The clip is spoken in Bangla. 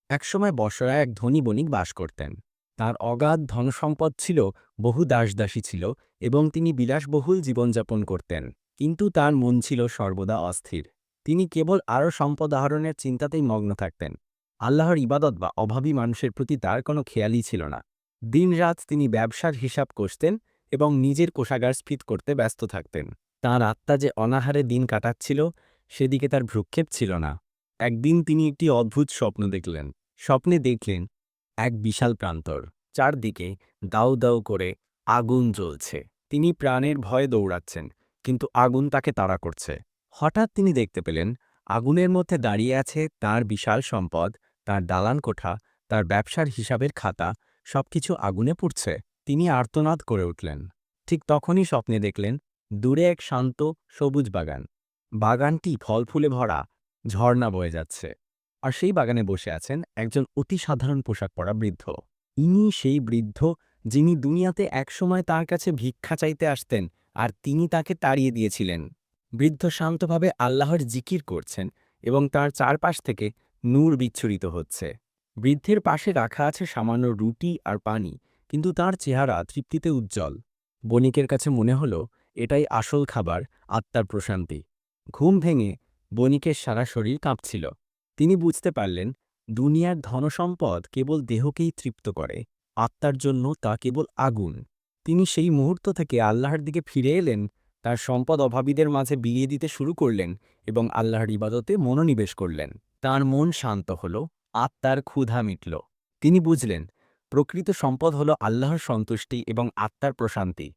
একসময় বসরায় এক ধনী বণিক বাস করতেন। তার অগাধ ধনসম্পদ ছিল, বহু দাসদাসী ছিল এবং তিনি বিলাসবহুল জীবনযাপন করতেন। কিন্তু তার মন ছিল সর্বদা অস্থির। তিনি কেবল আরও সম্পদ আহরণের চিন্তাতেই মগ্ন থাকতেন। আল্লাহর ইবাদত বা অভাবী মানুষের প্রতি তার কোনো খেয়ালই ছিল না। দিনরাত তিনি ব্যবসার হিসাব কষতেন এবং নিজের কোষাগার স্ফীত করতে ব্যস্ত থাকতেন। তাঁর আত্মা যে অনাহারে দিন কাটাচ্ছিল, সেদিকে তার ভ্রুক্ষেপ ছিল না। একদিন তিনি একটি অদ্ভুত স্বপ্ন দেখলেন। স্বপ্নে দেখলেন এক বিশাল প্রান্তর, চারদিকে দাউ দাউ করে আগুন জ্বলছে। তিনি প্রাণের ভয়ে দৌড়াচ্ছেন, কিন্তু আগুন তাকে তাড়া করছে। হঠাৎ তিনি দেখতে পেলেন আগুনের মধ্যে দাঁড়িয়ে আছে তার বিশাল সম্পদ, তার দালান কোঠা, তার ব্যবসার হিসাবের খাতা, সবকিছু আগুনে পুড়ছে। তিনি আর্তনাদ করে উঠলেন। ঠিক তখনই স্বপ্নে দেখলেন দূরে এক শান্ত সবুজ বাগান। বাগানটি ফল ফুলে ভরা, ঝর্ণা বয়ে যাচ্ছে। আর সেই বাগানে বসে আছেন একজন অতি সাধারণ পোশাক পরা বৃদ্ধ। ইনি সেই বৃদ্ধ যিনি দুনিয়াতে একসময় তার কাছে ভিক্ষা চাইতে আসতেন, আর তিনি তাকে তাড়িয়ে দিয়েছিলেন। বৃদ্ধ শান্তভাবে আল্লাহর জিকির করছেন এবং তার চারপাশ থেকে নূর বিচ্ছুরিত হচ্ছে। বৃদ্ধের পাশে রাখা আছে সামান্য রুটি আর পানি, কিন্তু তার চেহারা তৃপ্তিতে উজ্জ্বল। বণিকের কাছে মনে হলো এটাই আসল খাবার, আত্মার প্রশান্তি। ঘুম ভেঙে বণিকের সারা শরীর কাঁপছিল। তিনি বুঝতে পারলেন দুনিয়ার ধনসম্পদ কেবল দেহকেই তৃপ্ত করে, আত্মার জন্য তা কেবল আগুন। তিনি সেই মুহূর্ত থেকে আল্লাহর দিকে ফিরে এলেন, তার সম্পদ অভাবীদের মাঝে বিলিয়ে দিতে শুরু করলেন এবং আল্লাহর ইবাদতে মনোনিবেশ করলেন। তার মন শান্ত হল, আত্মার ক্ষুধা মিটল। তিনি বুঝলেন প্রকৃত সম্পদ হল আল্লাহর সন্তুষ্টি এবং আত্মার প্রশান্তি।